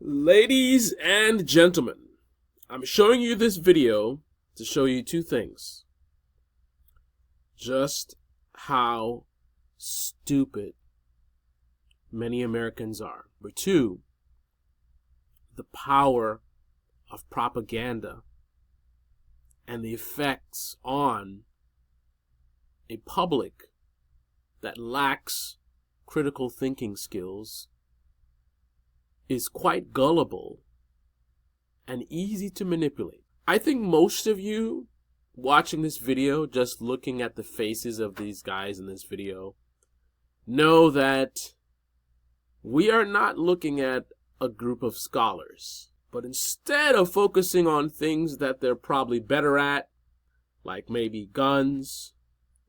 Ladies and gentlemen, I'm showing you this video to show you two things. Just how stupid many Americans are. But two, the power of propaganda and the effects on a public that lacks critical thinking skills is quite gullible and easy to manipulate. I think most of you watching this video, just looking at the faces of these guys in this video, know that we are not looking at a group of scholars. But instead of focusing on things that they're probably better at, like maybe guns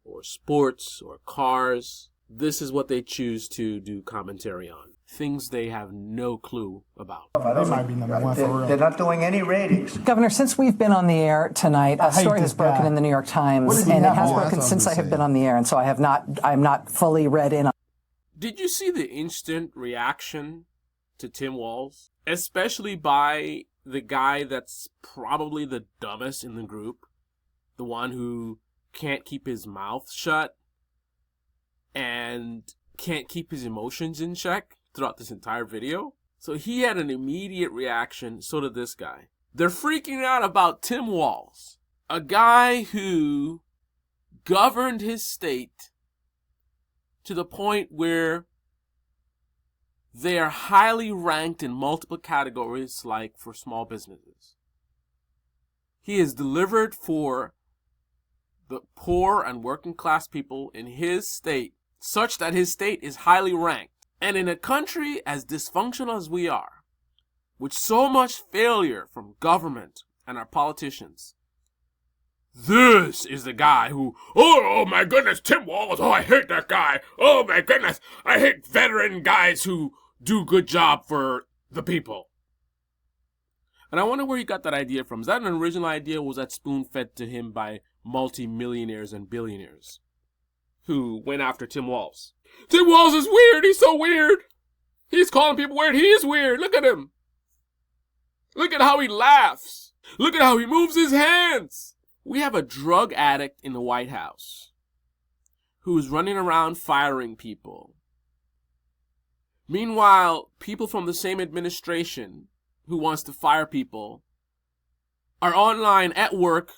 or sports or cars, this is what they choose to do commentary on. Things they have no clue about. They might be number one for real. They're not doing any ratings. Governor, since we've been on the air tonight, a story has broken in the New York Times, and it has broken since I have been on the air, and so I'm not fully read in on. Did you see the instant reaction to Tim Walz? Especially by the guy that's probably the dumbest in the group, the one who can't keep his mouth shut and can't keep his emotions in check throughout this entire video. So he had an immediate reaction, so did this guy. They're freaking out about Tim Walz, a guy who governed his state to the point where they are highly ranked in multiple categories, like for small businesses. He has delivered for the poor and working class people in his state, such that his state is highly ranked. And in a country as dysfunctional as we are, with so much failure from government and our politicians, this is the guy who, oh my goodness, Tim Walz, oh I hate that guy, oh my goodness, I hate veteran guys who do good job for the people. And I wonder where he got that idea from. Is that an original idea, or was that spoon-fed to him by multi-millionaires and billionaires who went after Tim Walz? Tim Walz is weird. He's so weird. He's calling people weird. He is weird. Look at him. Look at how he laughs. Look at how he moves his hands. We have a drug addict in the White House who's running around firing people. Meanwhile, people from the same administration who wants to fire people are online at work,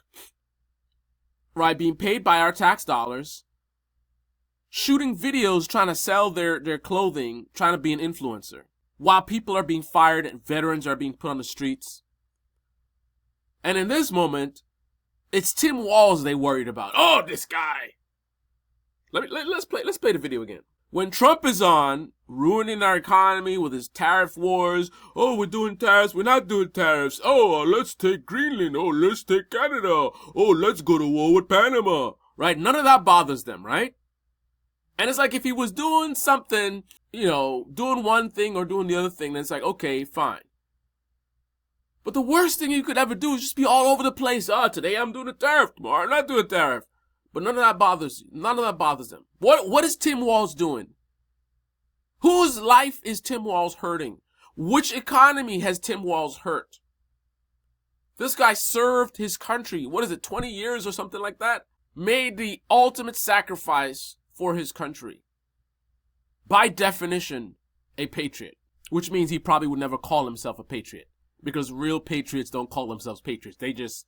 right, being paid by our tax dollars, shooting videos trying to sell their clothing, trying to be an influencer, while people are being fired and veterans are being put on the streets. And in this moment, it's Tim Walz they worried about. Oh, this guy. Let's play the video again. When Trump is on, ruining our economy with his tariff wars, oh, we're doing tariffs, we're not doing tariffs, oh, let's take Greenland, oh, let's take Canada, oh, let's go to war with Panama, right? None of that bothers them, right? And it's like if he was doing something, doing one thing or doing the other thing, then it's like, okay, fine. But the worst thing you could ever do is just be all over the place. Today I'm doing a tariff, tomorrow I'm not doing a tariff. But none of that bothers you. None of that bothers them. What is Tim Walz doing? Whose life is Tim Walz hurting? Which economy has Tim Walz hurt? This guy served his country, 20 years or something like that? Made the ultimate sacrifice for his country. By definition, a patriot. Which means he probably would never call himself a patriot. Because real patriots don't call themselves patriots. They just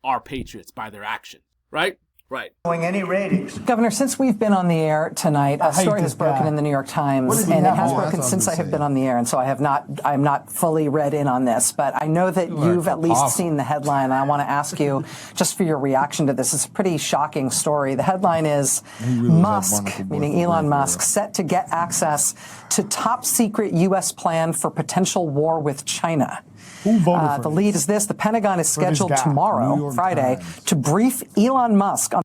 are patriots by their actions. Right? Right. Doing any ratings. Governor, since we've been on the air tonight, a story has broken in the New York Times, and it has broken since I have been on the air, and so I'm not fully read in on this, but I know that you've at least seen the headline, and I want to ask you just for your reaction to this. It's a pretty shocking story. The headline is Musk, meaning Elon Musk, set to get access to top secret U.S. plan for potential war with China. The lead is this. The Pentagon is scheduled tomorrow, Friday, to brief Elon Musk on.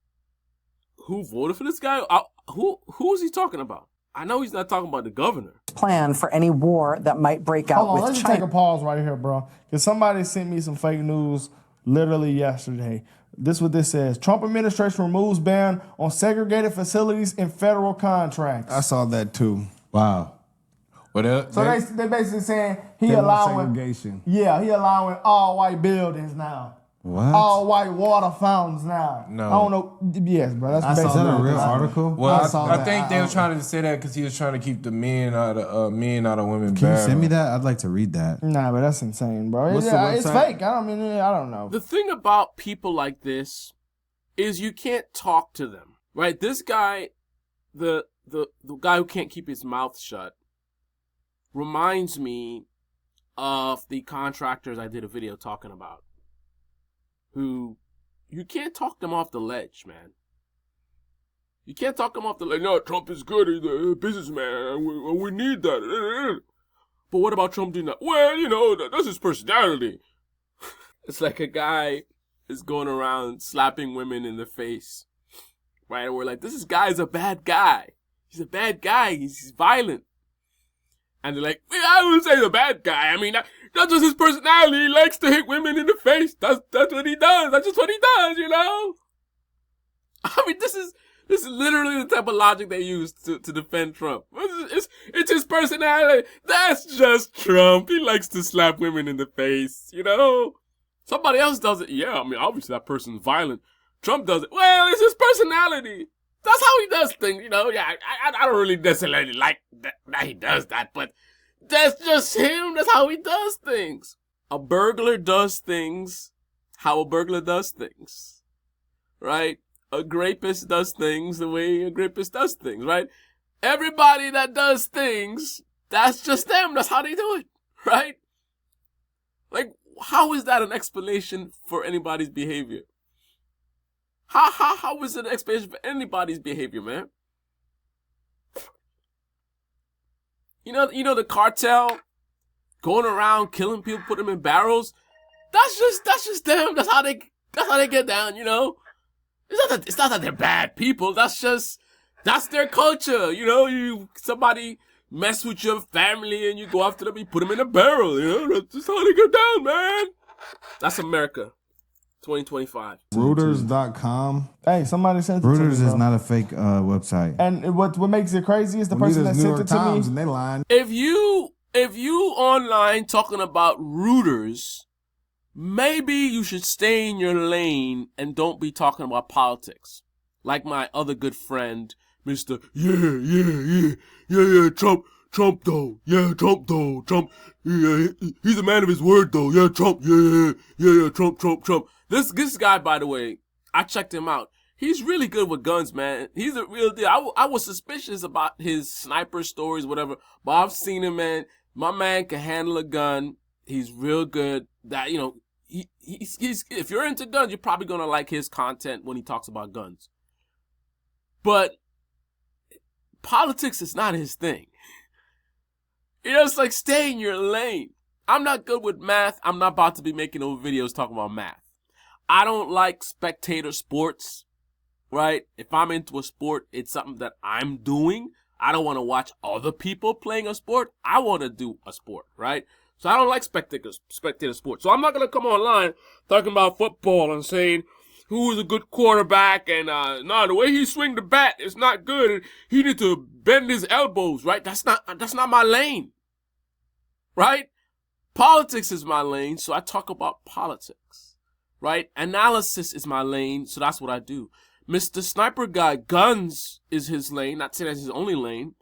Who voted for this guy? Who is he talking about? I know he's not talking about the governor. Plan for any war that might break out with China. Let's take a pause right here, bro. Because somebody sent me some fake news literally yesterday. This is what this says. Trump administration removes ban on segregated facilities in federal contracts. I saw that too. Wow. But So they basically saying he They want allowing segregation. Yeah, he allowing all white buildings now. What? All white water fountains now. No. I don't know. Yes, bro. That's Is basically that a real what- article? Well, I saw I that. think they were trying to say that because he was trying to keep the men out of women. Can you send me that? I'd like to read that. Nah, but that's insane, bro. What's the It's website? fake. I don't know. The thing about people like this is you can't talk to them, right? This guy, the guy who can't keep his mouth shut, reminds me of the contractors I did a video talking about, who you can't talk them off the ledge, man. You can't talk them off the ledge. No, Trump is good. He's a businessman. We need that. But what about Trump doing that? Well, that's his personality. It's like a guy is going around slapping women in the face, right? And we're like, this guy's a bad guy. He's a bad guy. He's violent. And they're like, I wouldn't say he's a bad guy. I mean, that's just his personality. He likes to hit women in the face. That's what he does. That's just what he does, I mean, this is literally the type of logic they use to defend Trump. It's his personality. That's just Trump. He likes to slap women in the face, Somebody else does it. Yeah, I mean, obviously that person's violent. Trump does it. Well, it's his personality. That's how he does things, Yeah, I don't really necessarily like that he does that, but that's just him. That's how he does things. A burglar does things how a burglar does things, right? A rapist does things the way a rapist does things, right? Everybody that does things, that's just them. That's how they do it, right? Like, how is that an explanation for anybody's behavior? How is it an explanation for anybody's behavior, man? You know the cartel going around killing people, putting them in barrels. That's just them. That's how they get down. It's not that they're bad people. That's their culture. Somebody mess with your family and you go after them. You put them in a barrel. That's just how they get down, man. That's America. 2025. Reuters.com. Hey, somebody sent it to me. Reuters is bro. not a fake website. And what makes it crazy is the person that sent it to me. And they lying. If you online talking about Reuters, maybe you should stay in your lane and don't be talking about politics. Like my other good friend, Mr. Trump though. Yeah, Trump though. Trump, yeah, he's a man of his word though. Yeah, Trump, yeah, Trump. This guy, by the way, I checked him out. He's really good with guns, man. He's a real deal. I was suspicious about his sniper stories, whatever, but I've seen him, man. My man can handle a gun. He's real good. That, he's if you're into guns, you're probably gonna like his content when he talks about guns. But politics is not his thing. It's like, stay in your lane. I'm not good with math. I'm not about to be making no videos talking about math. I don't like spectator sports, right? If I'm into a sport, it's something that I'm doing. I don't want to watch other people playing a sport. I want to do a sport, right? So I don't like spectator sports. So I'm not going to come online talking about football and saying who is a good quarterback and the way he swing the bat is not good. He need to bend his elbows, right? That's not my lane, right? Politics is my lane, so I talk about politics, right? Analysis is my lane, so that's what I do. Mr. Sniper Guy, guns is his lane, not saying that's his only lane.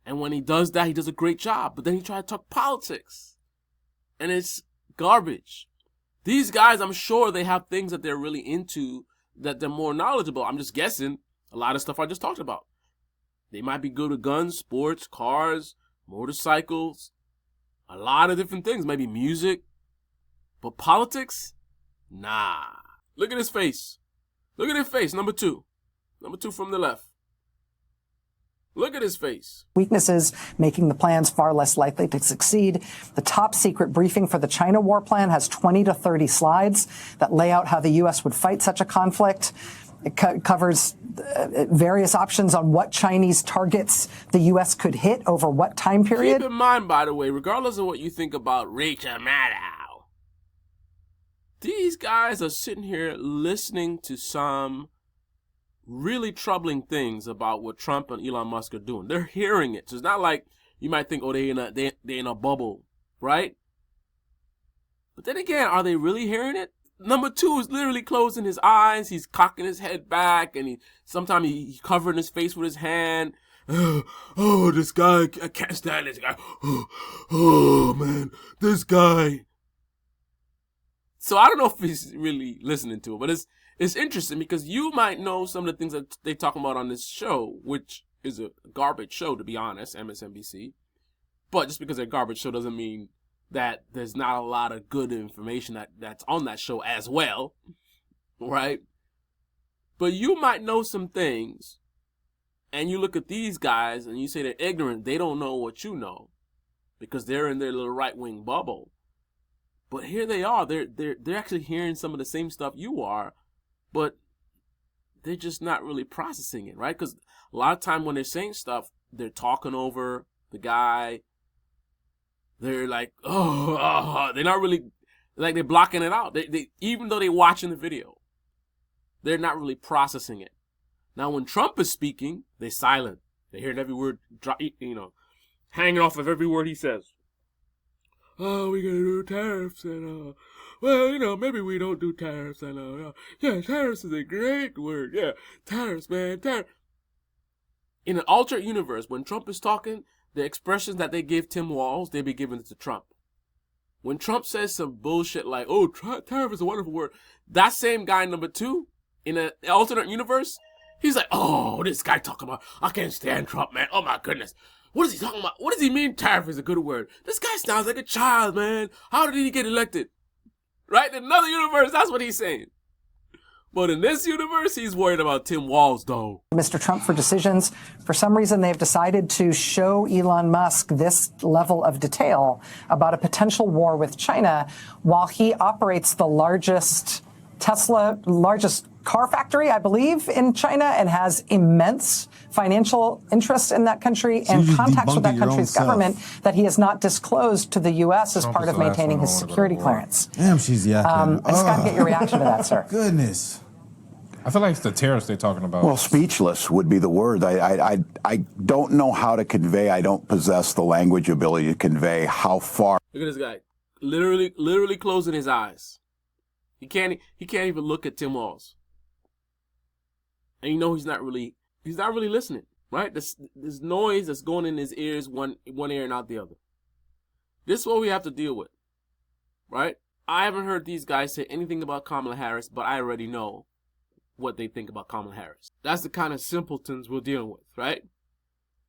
And when he does that, he does a great job. But then he tries to talk politics. And it's garbage. These guys, I'm sure they have things that they're really into, that they're more knowledgeable. I'm just guessing a lot of stuff I just talked about. They might be good at guns, sports, cars, motorcycles, a lot of different things, maybe music. But politics? Nah. Look at his face. Look at his face, number two. Number two from the left. Look at his face. Weaknesses, making the plans far less likely to succeed. The top secret briefing for the China war plan has 20 to 30 slides that lay out how the U.S. would fight such a conflict. It covers various options on what Chinese targets the U.S. could hit over what time period. Keep in mind, by the way, regardless of what you think about Rachel Maddow, these guys are sitting here listening to some really troubling things about what Trump and Elon Musk are doing. They're hearing it. So it's not like you might think, oh, they in a bubble, right? But then again, are they really hearing it? Number 2 is literally closing his eyes. He's cocking his head back, and sometimes he's covering his face with his hand. Oh, this guy, I can't stand this guy. Oh, man, this guy. So I don't know if he's really listening to it, but it's interesting because you might know some of the things that they talk about on this show, which is a garbage show, to be honest, MSNBC. But just because they're a garbage show doesn't mean that there's not a lot of good information that's on that show as well, right? But you might know some things, and you look at these guys and you say they're ignorant. They don't know what you know because they're in their little right-wing bubble. But here they are. They're actually hearing some of the same stuff you are, but they're just not really processing it, right? Because a lot of time when they're saying stuff, they're talking over the guy. They're like, they're not really, like they're blocking it out. They even though they're watching the video, they're not really processing it. Now, when Trump is speaking, they're silent. They hear every word, hanging off of every word he says. Oh, we're going to do tariffs and, maybe we don't do tariffs and, tariffs is a great word. Yeah, tariffs, man, tariffs. In an alternate universe, when Trump is talking, the expressions that they give Tim Walz, they be giving it to Trump. When Trump says some bullshit like, oh, tariff is a wonderful word, that same guy, number 2, in an alternate universe, he's like, oh, this guy talking about, I can't stand Trump, man. Oh, my goodness. What is he talking about? What does he mean tariff is a good word? This guy sounds like a child, man. How did he get elected? Right? In another universe, that's what he's saying. But in this universe, he's worried about Tim Walz, though. Mr. Trump for decisions. For some reason, they've decided to show Elon Musk this level of detail about a potential war with China while he operates the largest car factory, I believe, in China and has immense financial interest in that country and contacts with that country's government that he has not disclosed to the U.S. as part of maintaining his security clearance. Damn, she's yakking. I just got to get your reaction to that, sir. Goodness. I feel like it's the tariffs they're talking about. Well, speechless would be the word. I don't know how to convey. I don't possess the language ability to convey how far. Look at this guy, literally closing his eyes. He can't even look at Tim Walz. And he's not really listening, right? This noise that's going in his ears, one ear and out the other. This is what we have to deal with, right? I haven't heard these guys say anything about Kamala Harris, but I already know what they think about Kamala Harris. That's the kind of simpletons we're dealing with, right?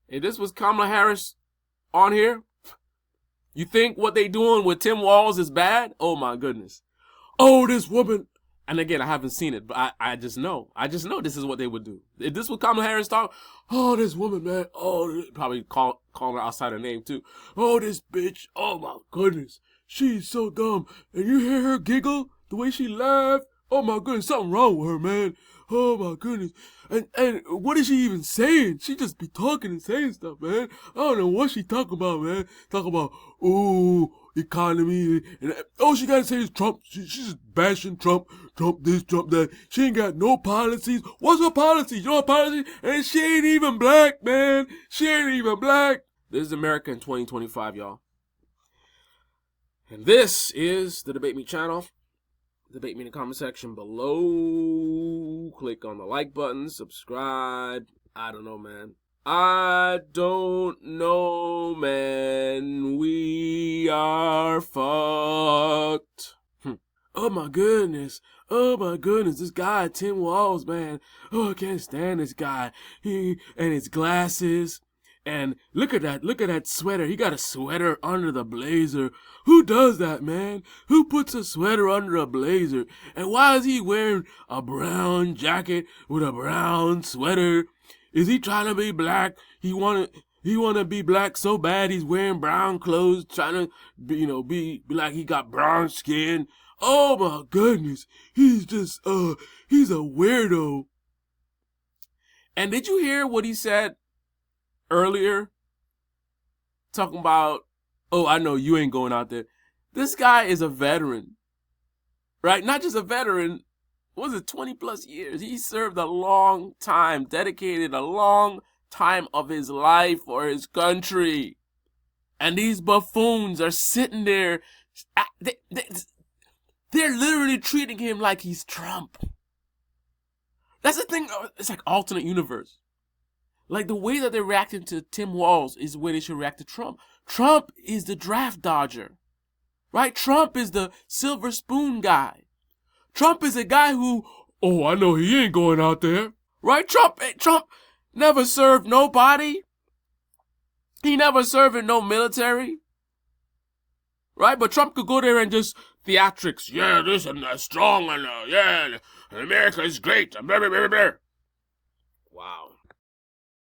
If this was Kamala Harris on here, you think what they doing with Tim Walz is bad? Oh my goodness. Oh, this woman. And again, I haven't seen it, but I just know. I just know this is what they would do. If this was Kamala Harris talk, oh, this woman, man. Oh, probably calling her outside her name too. Oh, this bitch. Oh my goodness. She's so dumb. And you hear her giggle? The way she laughed? Oh my goodness, something wrong with her, man. Oh my goodness. And what is she even saying? She just be talking and saying stuff, man. I don't know what she talking about, man. Talking about, ooh, economy. And all she gotta say is Trump. She's just bashing Trump. Trump this, Trump that. She ain't got no policies. What's her policy? You know her policy? And she ain't even black, man. She ain't even black. This is America in 2025, y'all. And this is the Debate Me channel. Debate me in the comment section below. Click on the like button. Subscribe. I don't know, man. I don't know, man. We are fucked. Oh my goodness. Oh my goodness. This guy, Tim Walz, man. Oh, I can't stand this guy. He and his glasses. And look at that sweater. He got a sweater under the blazer. Who does that, man? Who puts a sweater under a blazer? And why is he wearing a brown jacket with a brown sweater? Is he trying to be black? He wanna be black so bad he's wearing brown clothes, trying to be like he got brown skin. Oh my goodness. He's just he's a weirdo. And did you hear what he said earlier, talking about, oh, I know you ain't going out there. This guy is a veteran, right? Not just a veteran, what was it, 20 plus years? He served a long time, dedicated a long time of his life for his country. And these buffoons are sitting there. They're literally treating him like he's Trump. That's the thing. It's like alternate universe. Like the way that they're reacting to Tim Walz is the way they should react to Trump. Trump is the draft dodger, right? Trump is the silver spoon guy. Trump is a guy who, oh, I know he ain't going out there, right? Trump never served nobody. He never served in no military, right? But Trump could go there and just theatrics. Yeah, this and strong and yeah, America is great. Blah, blah, blah, blah. Wow.